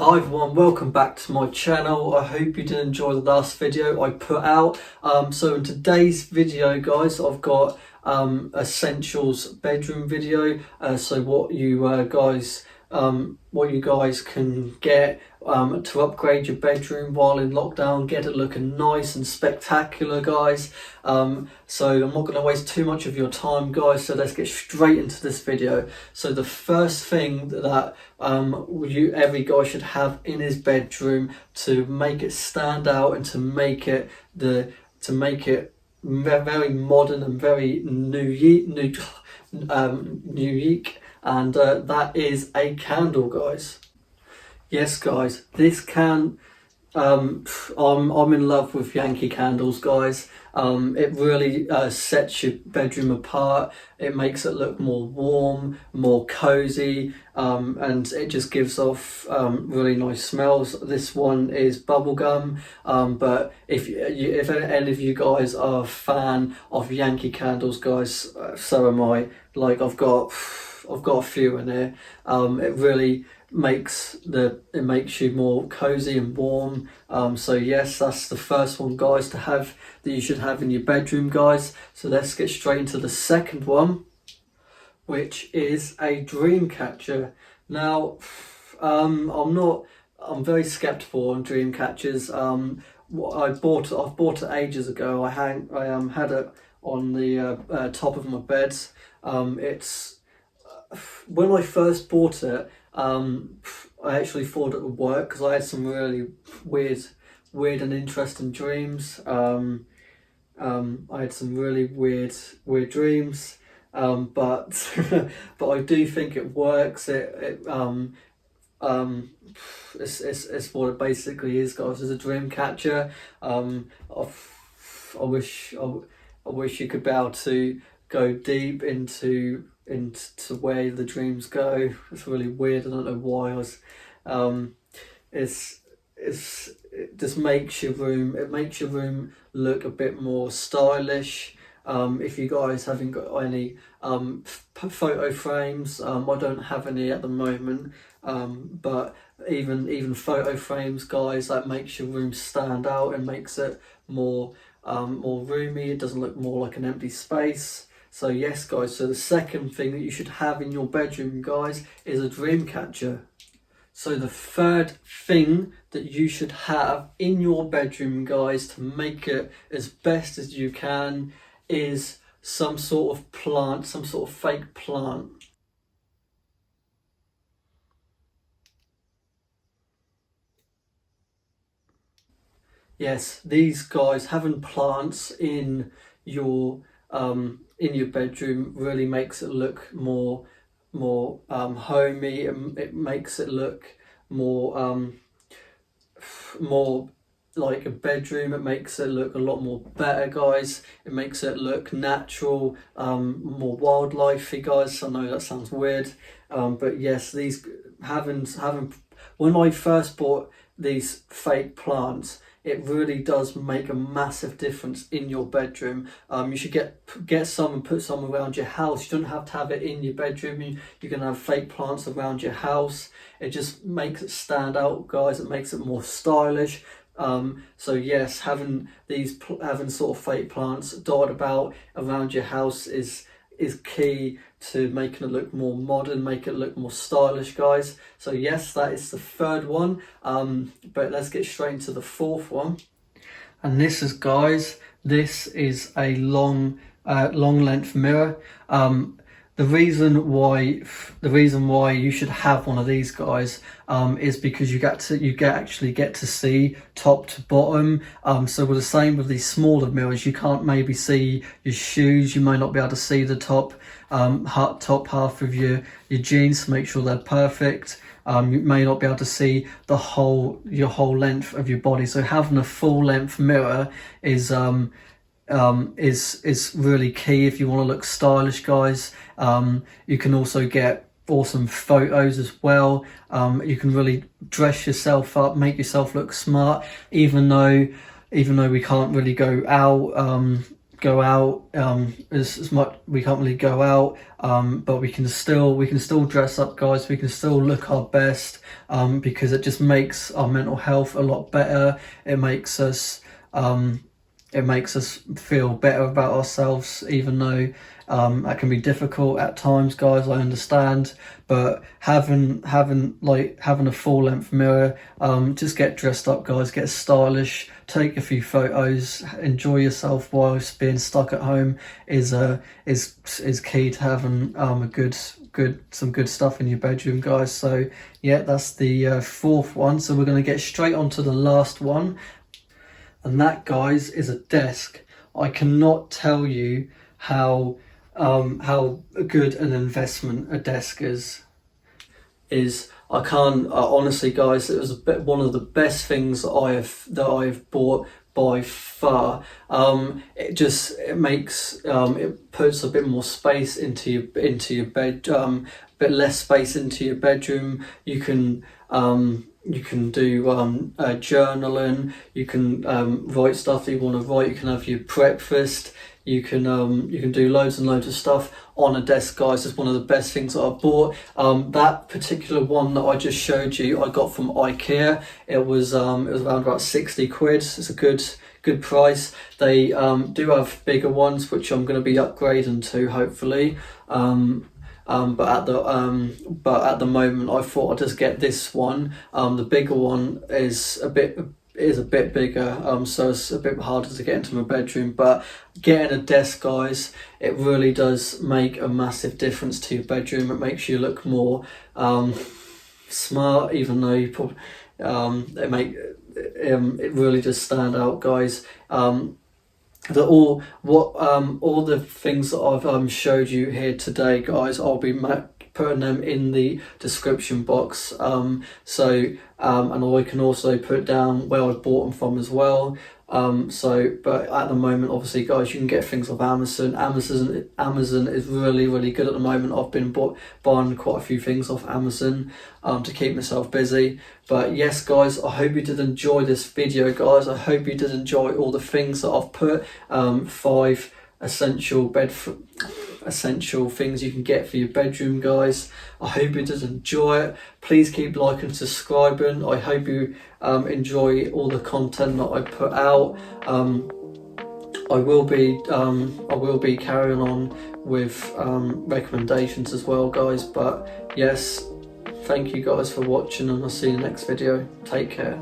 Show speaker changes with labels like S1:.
S1: Hi everyone, welcome back to my channel. I hope you did enjoy the last video I put out. So in today's video guys, I've got essentials bedroom video. So what you guys can get to upgrade your bedroom while in lockdown, get it looking nice and spectacular guys. So I'm not going to waste too much of your time guys, so let's get straight into this video. So the first thing that every guy should have in his bedroom to make it stand out and to make it very modern and very unique, and that is a candle guys. Yes guys, this can I'm in love with Yankee candles guys. It really sets your bedroom apart. It makes it look more warm, more cozy, and it just gives off really nice smells. This one is bubblegum, but if any of you guys are a fan of Yankee candles guys, so am I. Like I've got a few in here. It really makes you more cozy and warm. So yes, that's the first one guys that you should have in your bedroom guys. So let's get straight into the second one, which is a DreamCatcher. Now I'm very skeptical on DreamCatchers. I've bought it ages ago. I had it on the top of my bed. When I first bought it, I actually thought it would work because I had some really weird and interesting dreams. I had some really weird dreams, but but I do think it works. It's what it basically is, guys. It's a dream catcher. I wish you could be able to go deep into where the dreams go. It's really weird. I don't know why. It just makes your room look a bit more stylish. If you guys haven't got any photo frames, I don't have any at the moment, but even photo frames guys, that makes your room stand out and makes it more roomy. It doesn't look more like an empty space. So yes guys, so the second thing that you should have in your bedroom guys is a DreamCatcher. So the third thing that you should have in your bedroom guys to make it as best as you can is some sort of plant, some sort of fake plant. Yes, these guys, having plants in your bedroom really makes it look more homey. It makes it look more like a bedroom. It makes it look a lot more better guys. It makes it look natural, more wildlifey guys. I know that sounds weird, but yes, these when I first bought these fake plants, it really does make a massive difference in your bedroom. You should get some and put some around your house. You don't have to have it in your bedroom. You can have fake plants around your house. It just makes it stand out guys. It makes it more stylish. So yes, having sort of fake plants dotted about around your house is key to making it look more modern, make it look more stylish guys. So yes, that is the third one, but let's get straight into the fourth one. And this is a long length mirror. The reason why you should have one of these guys is because you actually get to see top to bottom. So with the same with these smaller mirrors, you can't maybe see your shoes. You may not be able to see the top half of your jeans to make sure they're perfect. You may not be able to see your whole length of your body. So having a full length mirror is really key if you want to look stylish guys. You can also get awesome photos as well. You can really dress yourself up, make yourself look smart, even though we can't really go out go out as much. We can't really go out, but we can still dress up, guys. We can still look our best, because it just makes our mental health a lot better. It makes us feel better about ourselves, even though that can be difficult at times, guys. I understand, but having a full-length mirror, just get dressed up, guys. Get stylish. Take a few photos. Enjoy yourself whilst being stuck at home is key to having some good stuff in your bedroom, guys. So yeah, that's the fourth one. So we're going to get straight on to the last one, and that, guys, is a desk. I cannot tell you how good an investment a desk is. I can't honestly, guys. It was one of the best things that I've bought by far. It puts a bit more space into your bed, a bit less space into your bedroom. You can do journaling. You can write stuff that you want to write. You can have your breakfast. You can do loads and loads of stuff on a desk, guys. It's one of the best things that I've bought. That particular one that I just showed you, I got from Ikea. It was around about 60 quid. It's a good price. They do have bigger ones, which I'm going to be upgrading to, hopefully. But at the moment, I thought I'd just get this one. The bigger one is a bit bigger, so it's a bit harder to get into my bedroom. But getting a desk, guys, it really does make a massive difference to your bedroom. It makes you look more smart, even though you probably it really does stand out, guys. All the things that I've showed you here today, guys, I'll be putting them in the description box. And I can also put down where I bought them from as well. But at the moment, obviously, guys, you can get things off Amazon. Amazon is really good at the moment. I've been buying quite a few things off Amazon to keep myself busy. But yes, guys, I hope you did enjoy this video, guys. I hope you did enjoy all the things that I've put. 5 essential things you can get for your bedroom, guys. I hope you did enjoy it. Please keep liking and subscribing. I hope you enjoy all the content that I put out. I will be carrying on with recommendations as well, guys. But yes, thank you guys for watching, and I'll see you in the next video. Take care.